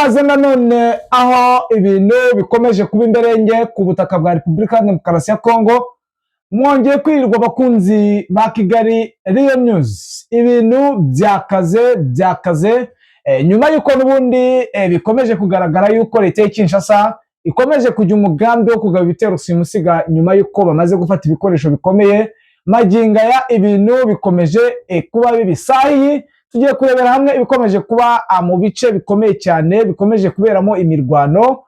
ikaze nanone aho ibintu bikomeje kuba imberenge ku butaka bwa Repubulika ya Demokarasi ya Kongo. Mwongeye kwirirwa abakunzi ba Kigali Real News. Ibintu byakaze nyuma yuko n'ubundi bikomeje kugaragara yuko leta ya Kinshasa ikomeje kujya umugambi wo kugaba ibitero simusiga nyuma yuko bamaze gufata ibikoresho bikomeye. Maginga ya ibintu bikomeje kuba bibisahi. Tugiye kurebera hamwe ibikomeje kuba mu bice bikomeye cyane bikomeje kuberamo imirwano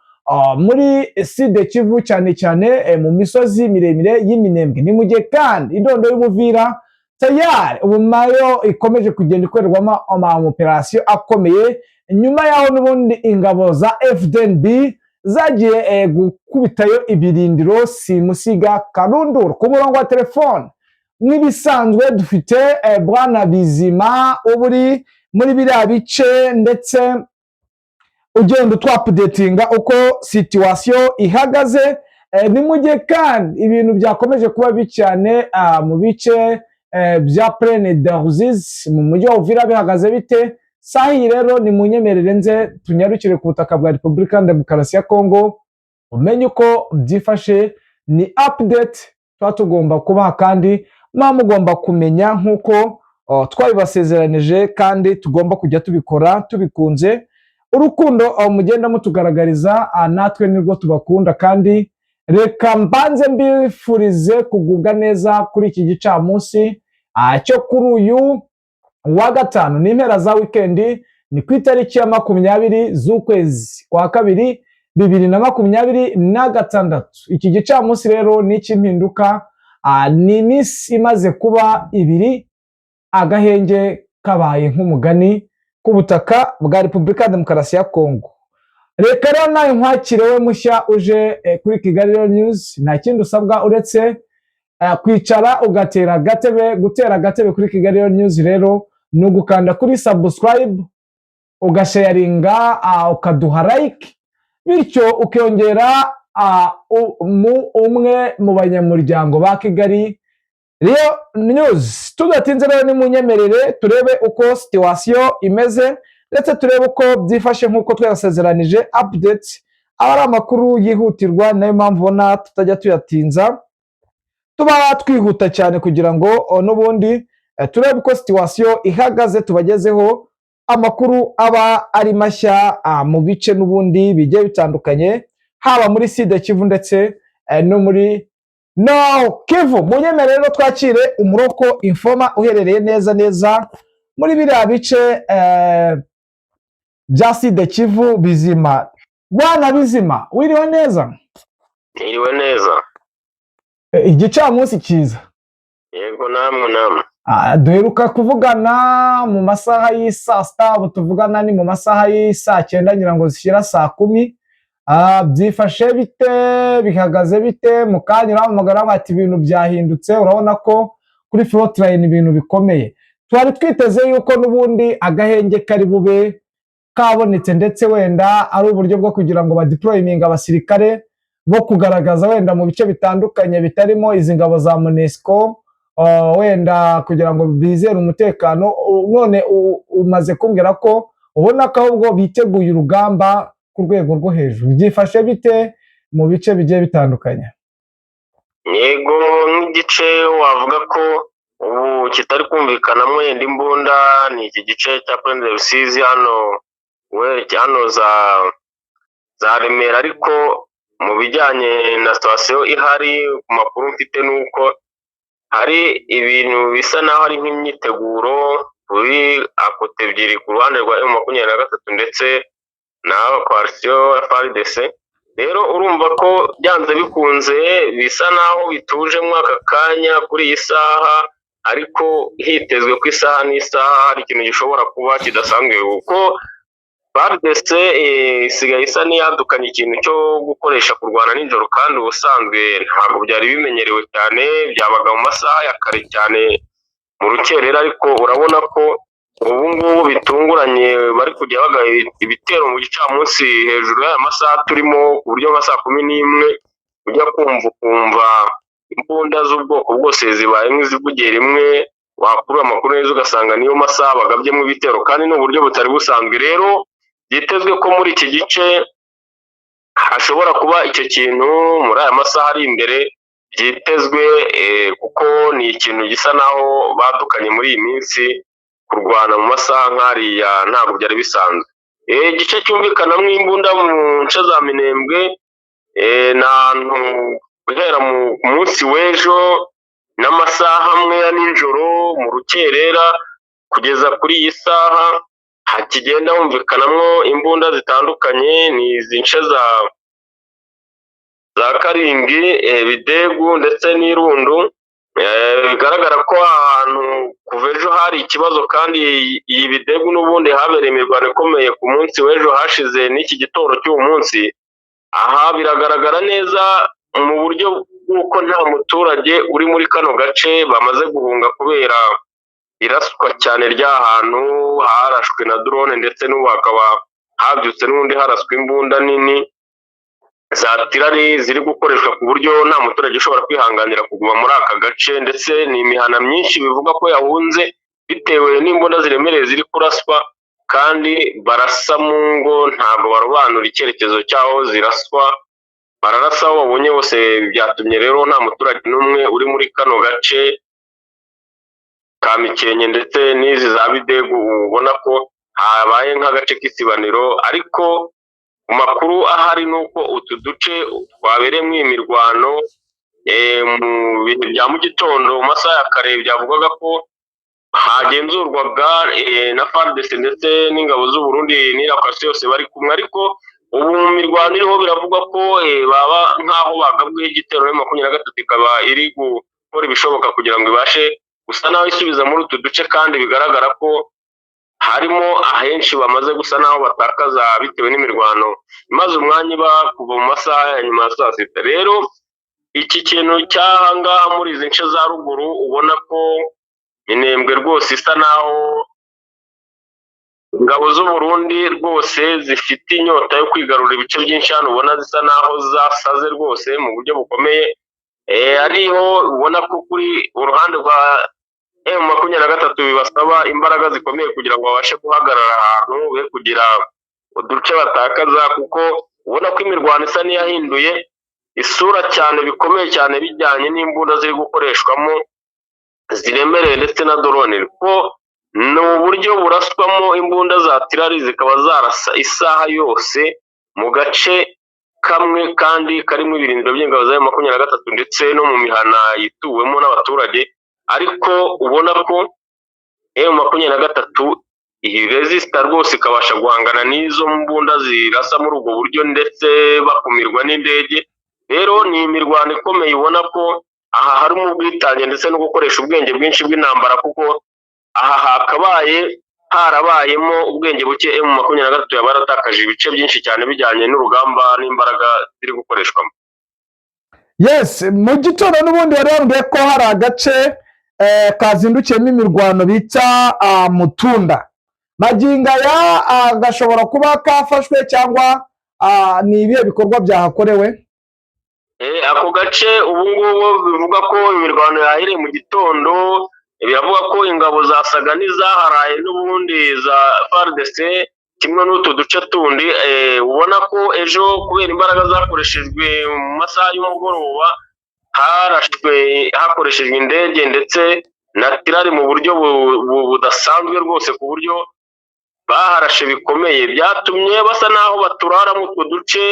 muri Sud Kivu cyane mu misozi miremire y'Iminembwe. Ni mu gihe kandi indondo y'Ubuvira tayari ubu nayo ikomeje kugenda ikorerwamo operation akomeye nyuma yaho n'ubundi ingabo za FDNB zagiye gukubitayo ibirindiro simusiga Karunduru. Ku murongo wa telefone nk'ibisanzwe dufite Bwana Bizima uburi muri biriya bice ndetse ugenda utwapudetinga uko situation ihagaze. Ni mu gihe kandi ibintu byakomeje kuba bicyane mu bice bya Plaine de Ruzizi mu mujyi wa Uvira bihagaze bite. Sahi rero ni munyemerere nze tunyarukire ku butaka bwa Repubulika ya Demokarasi ya Kongo umenye uko byifashe. Ni update tuba tugomba kubaha kandi mugomba kumenya nk'uko twabibasezeranije kandi tugomba kujya tubikora tubikunze. Urukundo mugenda mutugaragariza natwe nirwo tubakunda kandi reka mbanze mbifurize kugubwa neza kuri iki gicamunsi cyo kuri uyu wa gatanu. Ni impera za weekend, ni ku itariki ya 20 z'ukwezi kwa kabiri 2026. Iki gicamunsi rero ni icy'impinduka, ni iminsi imaze kuba ibiri agahenge kabaye nk'umugani ku butaka bwa Repubulika ya Demokarasi ya Kongo. Reka rero nawe nkwakire we mushya uje kuri Kigali Real News, nta kindi usabwa uretse kwicara ugatera gatebe. Gutera gatebe kuri Kigali Real News rero ni ugukanda kuri subscribe, ugasharinga, ukaduha like, bityo ukiyongera umwe mu banyamuryango ba Kigali Real News. Tudatinze rero ni munyemerere turebe uko situation imeze ndetse turebe uko byifashe nk'uko twasezeranije updates ari amakuru yihutirwa. Nayo mpamvu ubona tutajya tuyatinza, tuba twihuta cyane kugira ngo n'ubundi turebe uko situation ihagaze, tubagezeho amakuru aba ari mashya mu bice n'ubundi bigiye bitandukanye, haba muri Sud Kivu ndetse no muri Kivu. Munyemerero twakire Umuroko Informa uherereye neza muri biriya bice bya Sud Kivu. Bizima, Bwana Bizima, wiriwe neza? Iriwe neza. Igicamunsi cyiza. Yego namwe. Duheruka kuvugana mu masaha y'isa sita, ubu tuvugana ni mu masaha y'isa 9 ngira ngo zishyira saa 10. Byifashe bite, bihagaze bite? Mukanya uramugara ati ibintu byahindutse, urabona ko kuri frontline ibintu bikomeye. Twari twiteze yuko n'ubundi agahenge kari bube kabonetse ndetse wenda ari uburyo bwo kugira ngo badeploying abasirikare bo kugaragaza wenda mu bice bitandukanye bitarimo izi ngabo za MONUSCO, wenda kugira ngo bizere umutekano. None umaze kumbwira ko ubona ko ahubwo biteguye urugamba ku rwego rwo hejuru. Byifashe bite mu bice bigiye bitandukanye? Yego, nk'igice wavuga ko ubu kitari kumvikanamo yenda imbunda ni iki gice cya Plaine de Rusizi hano za Remera, ariko mu bijyanye na sitasiyo ihari ku makuru mfite nuko hari ibintu bisa naho ari nk'imyiteguro kuri akote ebyiri ku ruhande rwa M23 ndetse na coalition FARDC. Rero urumva ko byanze bikunze bisa naho bituje mu aka kanya kuri iyi saha, ariko hitezwe ku isaha n'isaha hari ikintu gishobora kuba kidasanzwe kuko FARDC isigaye isa n'iyadukanye ikintu cyo gukoresha kurwana nijoro, kandi ubusanzwe ntabwo byari bimenyerewe cyane, byabaga mu masaha ya kare cyane mu rukerera, ariko urabona ko ubu ngubu bitunguranye bari kujya bagaba ibitero mu gicamunsi hejuru y'aya masaha turimo, ku buryo nka saa 11 ujya kumva imbunda z'ubwoko bwose zibaye nk'izivugiye rimwe, wakura amakuru neza ugasanga niyo masaha bagabyemo ibitero kandi n'uburyo butari busanzwe. Rero byitezwe ko muri iki gice hashobora kuba icyo kintu muri aya masaha ari imbere byitezwe, kuko ni ikintu gisa naho badukanye muri iyi minsi kurwana mu masaha nk'ariya ntabwo byari bisanzwe. Igice cyumvikanamo imbunda mu nce za Minembwe ni ahantu guhera mu munsi w'ejo n'amasaha amwe ya nijoro mu rukerera kugeza kuri iyi saha hakigenda humvikanamo imbunda zitandukanye. Ni izi nce za Karingi, Bidegu ndetse n'Irundu. Bigaragara ko ahantu kuva ejo hari ikibazo, kandi iyi Bidegu n'ubundi habereye imirwano ikomeye ku munsi w'ejo hashize n'iki gitondo cy'uwo munsi. Aha biragaragara neza mu buryo bw'uko nta muturage uri muri kano gace bamaze guhunga kubera iraswa cyane ry'ahantu harashwe na drone, ndetse n'ubu hakaba habyutse n'ubundi haraswa imbunda nini za tirari ziri gukoreshwa ku buryo nta muturage ushobora kwihanganira kuguma muri aka gace, ndetse ni imihana myinshi bivuga ko yahunze bitewe n'imbunda ziremereye ziri kuraswa, kandi barasa mu ngo ntabwo barobanura icyerekezo cy'aho ziraswa, bararasa aho babonye hose. Byatumye rero nta muturage n'umwe uri muri kano gace ka Mikenke ndetse n'izi za Bidegu ubona ko habaye nk'agace k'isibaniro. Ariko mu makuru ahari ni uko utu duce twabereyemo iyi mirwano mu bihe bya mu gitondo mu masaha ya kare byavugaga ko hagenzurwaga na FARDC ndetse n'ingabo z'u Burundi n'irakwasi yose bari kumwe, ariko ubu mu mirwano iriho biravugwa ko baba nk'aho bagabweho igitero na M23 ikaba iri gukora ibishoboka kugira ngo ibashe gusa naho isubiza muri utu duce, kandi bigaragara ko harimo ahenshi bamaze gusa naho batakaza bitewe n'imirwano imaze umwanya iba kuva mu masaha ya nyuma ya saa sita. Rero iki kintu cyahangaha muri izi nce za ruguru ubona ko Minembwe rwose isa naho ingabo z'u Burundi rwose zifite inyota yo kwigarurira ibice byinshi hano, ubona zisa naho zasaze rwose mu buryo bukomeye. Ariho ubona ko kuri uruhande rwa M23 bibasaba imbaraga zikomeye kugira ngo babashe guhagarara ahantu be kugira uduce batakaza, kuko ubona ko imirwano isa n'iyahinduye isura cyane bikomeye cyane bijyanye n'imbunda ziri gukoreshwamo ziremereye ndetse na drone, kuko ni uburyo buraswamo imbunda za tirari zikaba zarasa isaha yose mu gace kamwe, kandi karimo ibirindiro by'ingabo za M23 ndetse no mu mihana yituwemo n'abaturage. Ariko ubona ko M23 iyi resista rwose ikabasha guhangana n'izo mbunda zirasa muri ubwo buryo ndetse bakumirwa n'indege. Rero ni imirwano ikomeye ubona ko aha harimo ubwitange ndetse no gukoresha ubwenge bwinshi bw'intambara, kuko aha hakabaye harabayemo ubwenge buke. M23 yaba yaratakaje ibice byinshi cyane bijyanye n'urugamba n'imbaraga ziri gukoreshwamo. Yes, mu gitondo n'ubundi yarambwiye ko hari agace kazindukiyemo imirwano bita Mutunda. Magingo aya gashobora kuba kafashwe cyangwa ni ibihe bikorwa byahakorewe? Ako gace ubu ngubu bivuga ko imirwano yahereye mu gitondo, biravuga ko ingabo zasaga n'izaharaye n'ubundi za FARDC kimwe n'utu duce tundi. Ubona ko ejo kubera imbaraga zakoreshejwe mu masaha y'umugoroba harashwe hakoreshejwe indege ndetse na tirari mu buryo budasanzwe rwose, ku buryo baharashe bikomeye, byatumye basa naho baturara mu utwo duce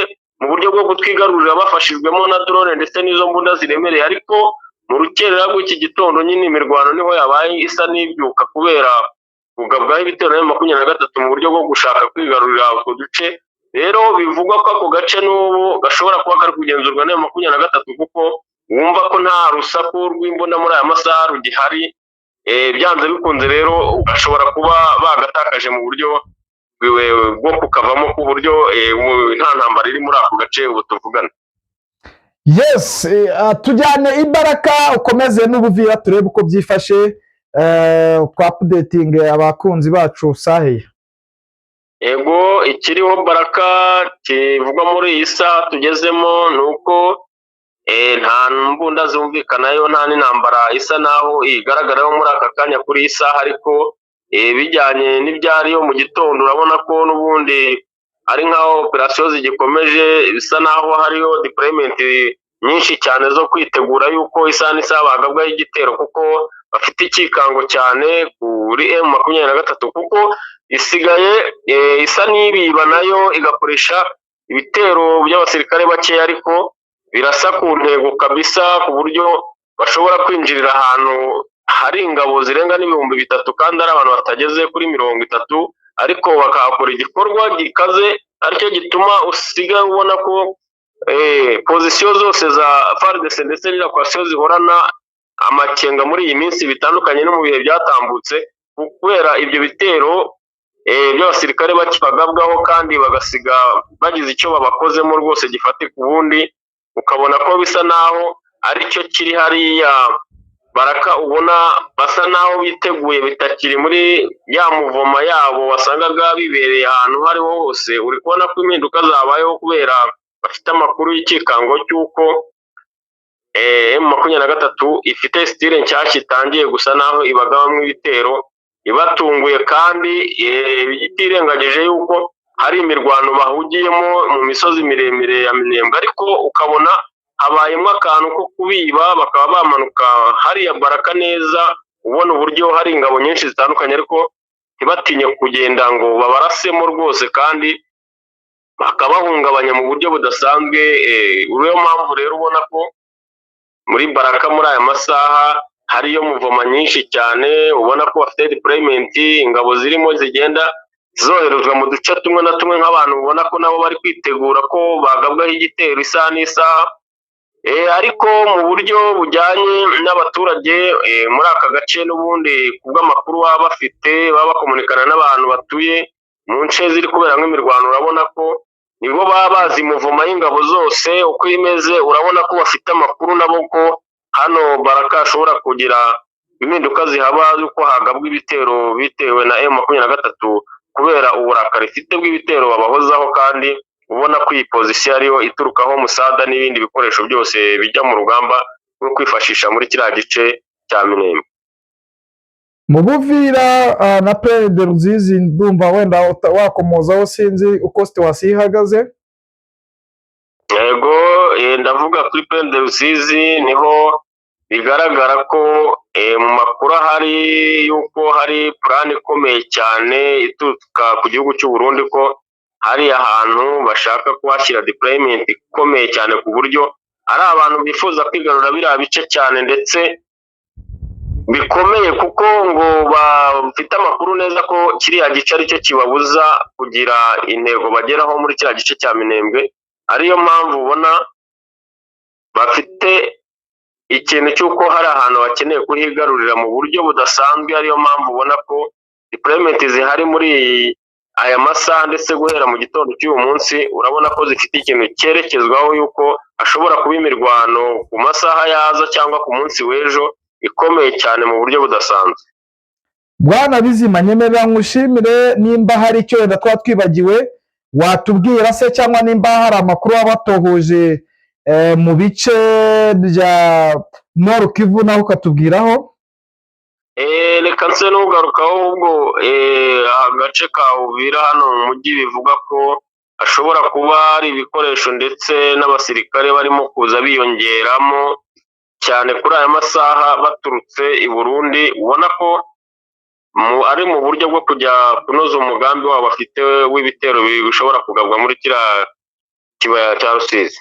mu buryo bwo kutwigarurira bafashijwemo na drone ndetse n'izo mbunda ziremereye. Ariko mu rukerera rw'iki gitondo nyine imirwano niho yabaye isa n'ibyuka kubera kugabwaho ibitero na M23 mu buryo bwo gushaka kwigarurira utwo duce. Rero bivugwa ko ako gace n'ubu gashobora kuba kari kugenzurwa na M23, kuko wumva ko nta rusaku rw'imbunda muri aya masaha rugihari. Byanze bikunze rero ugashobora kuba bagatakaje mu buryo bwo kukavamo ku buryo nta ntambara iri muri ako gace ubu tuvugana. Yes, tujyane imbaraga ukomeze n'ubuvira turebe uko byifashe, kwa updating abakunzi bacu sahe. Ego, ikiriho baraka kivugwa muri iyi saha tugezemo ni uko nta mbunda zumvikanayo, nta n'intambara isa naho igaragaraho muri aka kanya kuri iyi saha. Ariko bijyanye n'ibyariyo mu gitondo urabona ko n'ubundi ari nkaho operasiyo zigikomeje, bisa naho hariho deployment nyinshi cyane zo kwitegura yuko isaha n'isaha bagabwaho igitero, kuko bafite ikikango cyane kuri M23, kuko isigaye isa n'ibiba nayo igakoresha ibitero by'abasirikare bakeya, ariko birasa ku ntego kabisa, ku buryo bashobora kwinjirira ahantu hari ingabo zirenga n'ibihumbi 3 kandi ari abantu batageze kuri 30, ariko bakahakora igikorwa gikaze, aricyo gituma usiga ubona ko pozisiyo zose za FARDC ndetse n'ira kwasiyo zihorana amakenga muri iyi minsi, bitandukanye no mu bihe byatambutse, kubera ibyo bitero by'abasirikare bakibagabwaho kandi bagasiga bagize icyo babakozemo rwose gifatika, ubundi ukabona ko bisa naho aricyo kiri hariya. Baraka ubona basa naho biteguye, bitakiri muri ya muvoma yabo wasangaga bibereye ahantu hariho hose. Uri kubona ko impinduka zabayeho kubera bafite amakuru y'ikikango cy'uko M23 ifite style nshyashya itangiye gusa naho ibagabamwe ibitero ibatunguye, kandi itirengagije yuko hari imirwano bahugiyemo mu misozi miremire ya Minembwe, ariko ukabona habayemo akantu ko kubiba, bakaba bamanuka hariya Baraka neza, ubona uburyo hari ingabo nyinshi zitandukanye, ariko ntibatinye kugenda ngo babarasemo rwose, kandi bakabahungabanya mu buryo budasanzwe. Uriyo mpamvu rero ubona ko muri Baraka muri aya masaha hariyo muvoma nyinshi cyane, ubona ko bafite deployment, ingabo zirimo zigenda zoherezwa mu duce tumwe na tumwe, nk'abantu ubona ko nabo bari kwitegura ko bagabwaho igitero isaha n'isaha. Ariko mu buryo bujyanye n'abaturage muri aka gace, n'ubundi kubw'amakuru baba bafite, baba bakomunikana n'abantu batuye mu nce ziri kuberamo imirwano, urabona ko nibo baba bazi muvoma y'ingabo zose uko imeze. Urabona ko bafite amakuru nabo ko hano Baraka hashobora kugira impinduka zihaba yuko hagabwa ibitero bitewe na M23, kubera uburakari ifite bw'ibitero babahozaho, kandi ubona ko iyi pozisiyo ariyo iturukaho musada n'ibindi bikoresho byose bijya mu rugamba rwo kwifashisha muri kiriya gice cya Minembwe. Mu Buvira na Perezida Ruzizi, ndumva wenda wakomozaho, sinzi uko situwasiyo ihagaze. Yego, ndavuga kuri Perezida Ruzizi niho bigaragara ko mu makuru ahari yuko hari plan ikomeye cyane ituruka ku gihugu cy'u Burundi, ko hari ahantu bashaka kuhashyira deployment ikomeye cyane, ku buryo ari abantu bifuza kwigarura biriya bice cyane ndetse bikomeye, kuko ngo bafite amakuru neza ko kiriya gice aricyo kibabuza kugira intego bageraho muri kiriya gice cya Minembwe. Ariyo mpamvu ubona bafite ikintu cy'uko hari ahantu bakeneye kuhigarurira mu buryo budasanzwe. Ariyo mpamvu ubona ko deployment zihari muri aya masaha, ndetse guhera mu gitondo cy'uyu munsi urabona ko zifite ikintu cyerekezwaho yuko hashobora kuba imirwano ku masaha yaza cyangwa ku munsi w'ejo ikomeye cyane mu buryo budasanzwe. Bwana Bizima, nyemerera ngushimire. Nimba hari icyo wenda twaba twibagiwe watubwira se, cyangwa nimba hari amakuru waba watohoje mu bice bya Nord Kivu naho ukatubwiraho. Reka nse n'ugarukaho, ubwo agace ka Uvira hano mu mujyi bivuga ko hashobora kuba hari ibikoresho ndetse n'abasirikare barimo kuza biyongeramo cyane kuri aya masaha baturutse i Burundi. Ubona ko ari mu buryo bwo kujya kunoza umugambi wabo bafite w'ibitero bishobora kugabwa muri kiriya kibaya cya Rusizi.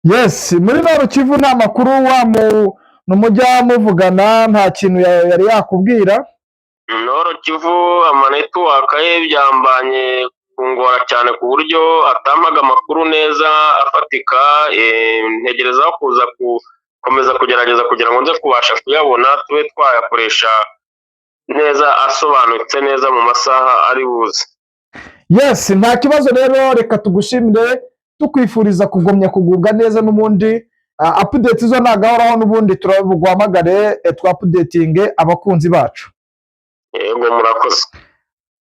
Yes, muri Nord Kivu nta makuru numujya muvugana, nta kintu yari yakubwira. Nord Kivu amanetiwaka ye byambanye kungora cyane, ku buryo atampaga amakuru neza afatika. Ntegerezaho kuza gukomeza kugerageza kugira ngo nze kubasha kuyabona, tube twayakoresha neza asobanutse neza mu masaha ari buze. Yes, nta kibazo rero, reka tugushimire, tukwifuriza kugumya kugubwa neza. N'ubundi update zo nagahoraho, n'ubundi turabuguhamagare twapudetinge abakunzi bacu. Yego, murakoze.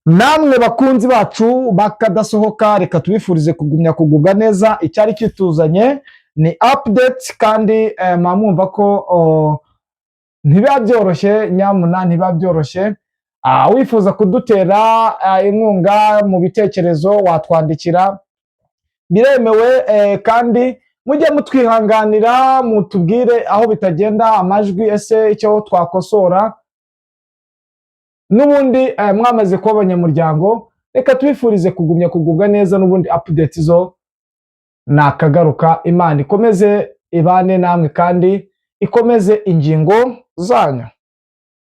Namwe bakunzi bacu bakadasohoka, reka tubifurize kugumya kugubwa neza. Icyari kituzanye ni update, kandi mwumva ko ntibiba byoroshye, nyamuna ntibiba byoroshye, wifuza kudutera inkunga mu bitekerezo watwandikira, biremewe, kandi mujye mutwihanganira mutubwire aho bitagenda amajwi ese icyo twakosora. N'ubundi mwamaze kuba abanyamuryango, reka tubifurize kugumya kugubwa neza, n'ubundi update zo nakagaruka. Imana ikomeze ibane namwe kandi ikomeze ingingo zanyu.